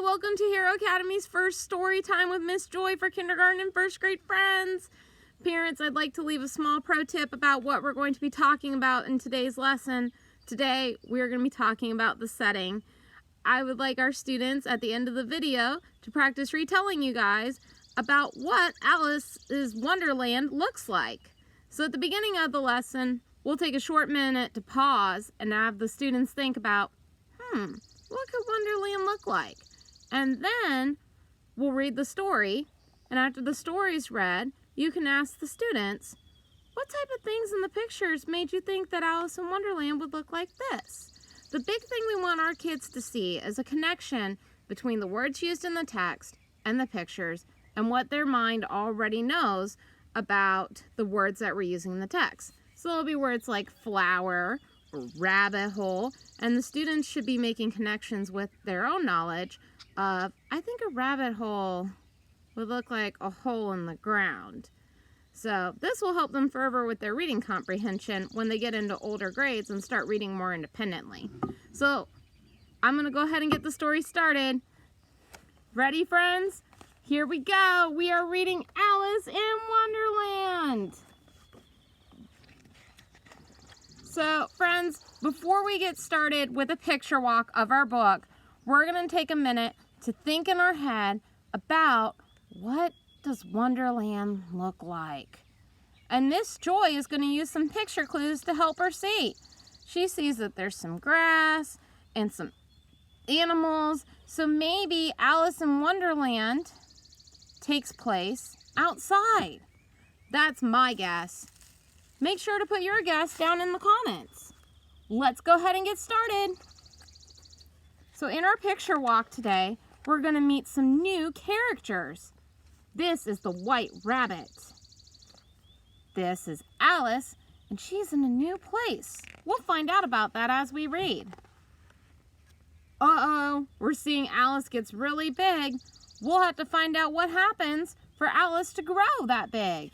welcome to Hero Academy's first story time with Miss Joy for kindergarten and first grade friends. Parents, I'd like to leave a small pro tip about what we're going to be talking about in today's lesson. Today, we are going to be talking about the setting. I would like our students at the end of the video to practice retelling you guys about what Alice's Wonderland looks like. So at the beginning of the lesson, we'll take a short minute to pause and have the students think about, what could Wonderland look like? And then we'll read the story, and after the story's read, you can ask the students, what type of things in the pictures made you think that Alice in Wonderland would look like this? The big thing we want our kids to see is a connection between the words used in the text and the pictures and what their mind already knows about the words that we're using in the text. So there'll be words like flower or rabbit hole, and the students should be making connections with their own knowledge of, I think a rabbit hole would look like a hole in the ground. So this will help them further with their reading comprehension when they get into older grades and start reading more independently. So I'm going to go ahead and get the story started. Ready, friends? Here we go. We are reading Alice in Wonderland. So, friends, before we get started with a picture walk of our book, we're going to take a minute to think in our head about what does Wonderland look like. And Miss Joy is going to use some picture clues to help her see. She sees that there's some grass and some animals. So maybe Alice in Wonderland takes place outside. That's my guess. Make sure to put your guess down in the comments. Let's go ahead and get started. So in our picture walk today, we're going to meet some new characters. This is the White Rabbit. This is Alice, and she's in a new place. We'll find out about that as we read. Uh-oh, we're seeing Alice gets really big. We'll have to find out what happens for Alice to grow that big.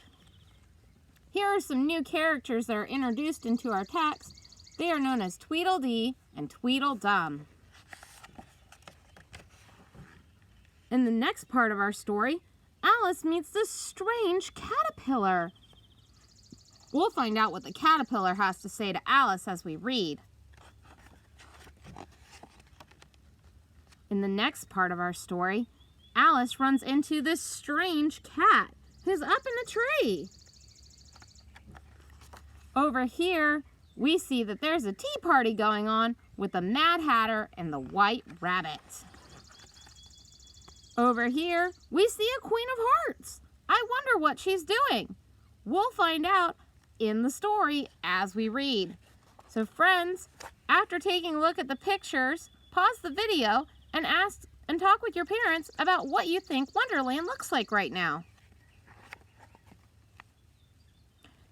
Here are some new characters that are introduced into our text. They are known as Tweedledee and Tweedledum. In the next part of our story, Alice meets this strange caterpillar. We'll find out what the caterpillar has to say to Alice as we read. In the next part of our story, Alice runs into this strange cat who's up in a tree. Over here, we see that there's a tea party going on with the Mad Hatter and the White Rabbit. Over here, we see a Queen of Hearts. I wonder what she's doing. We'll find out in the story as we read. So friends, after taking a look at the pictures, pause the video and talk with your parents about what you think Wonderland looks like right now.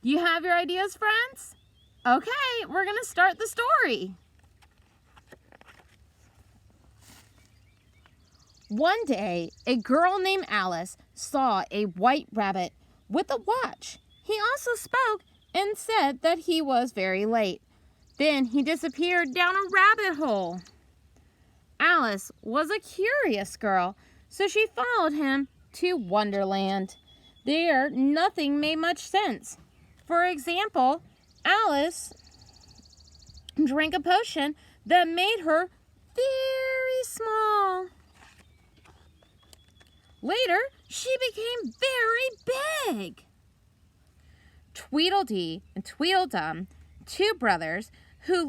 Do you have your ideas, friends? Okay, we're going to start the story. One day, a girl named Alice saw a white rabbit with a watch. He also spoke and said that he was very late. Then he disappeared down a rabbit hole. Alice was a curious girl, so she followed him to Wonderland. There, nothing made much sense. For example, Alice drank a potion that made her very small. Later, she became very big. Tweedledee and Tweedledum, two brothers who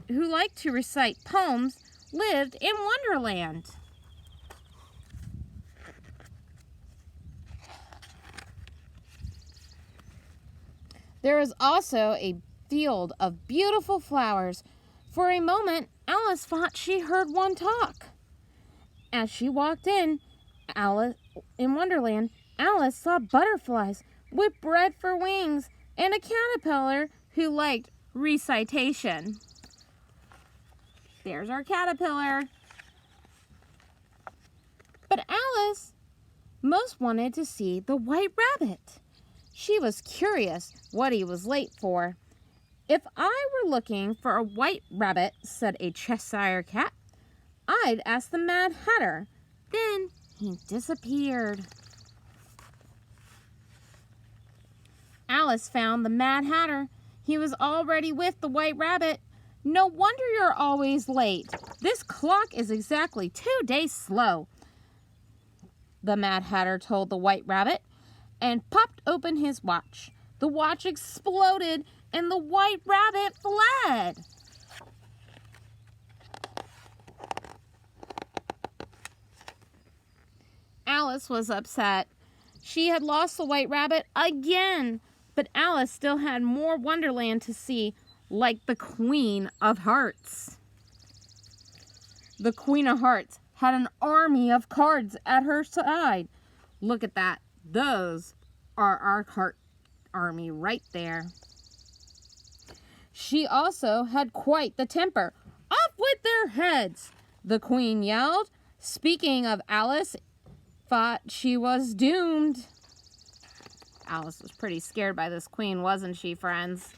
liked to recite poems, lived in Wonderland. There was also a field of beautiful flowers. For a moment, Alice thought she heard one talk. As she walked in Wonderland, Alice saw butterflies with bread for wings and a caterpillar who liked recitation. There's our caterpillar. But Alice most wanted to see the White Rabbit. She was curious what he was late for. If I were looking for a white rabbit, said a Cheshire cat, I'd ask the Mad Hatter. Then he disappeared. Alice found the Mad Hatter. He was already with the White Rabbit. No wonder you're always late. This clock is exactly 2 days slow, the Mad Hatter told the White Rabbit, and popped open his watch. The watch exploded, and the White Rabbit fled. Alice was upset. She had lost the White Rabbit again, but Alice still had more Wonderland to see, like the Queen of Hearts. The Queen of Hearts had an army of cards at her side. Look at that. Those are our card army right there. She also had quite the temper. Off with their heads, the Queen yelled. Speaking of Alice, thought she was doomed. Alice was pretty scared by this queen, wasn't she, friends?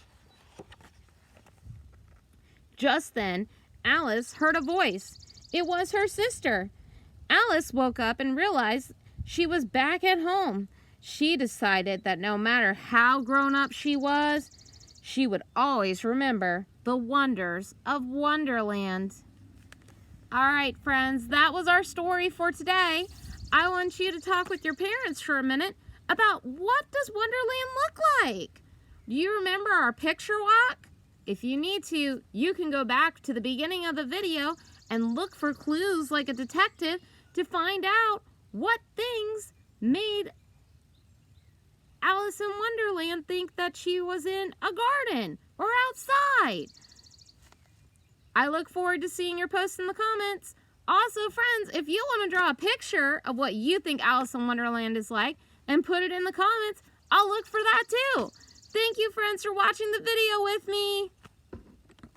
Just then, Alice heard a voice. It was her sister. Alice woke up and realized she was back at home. She decided that no matter how grown up she was, she would always remember the wonders of Wonderland. All right, friends, that was our story for today. I want you to talk with your parents for a minute about what does Wonderland look like? Do you remember our picture walk? If you need to, you can go back to the beginning of the video and look for clues like a detective to find out what things made Alice in Wonderland think that she was in a garden or outside. I look forward to seeing your posts in the comments. Also, friends, if you want to draw a picture of what you think Alice in Wonderland is like and put it in the comments, I'll look for that too. Thank you, friends, for watching the video with me.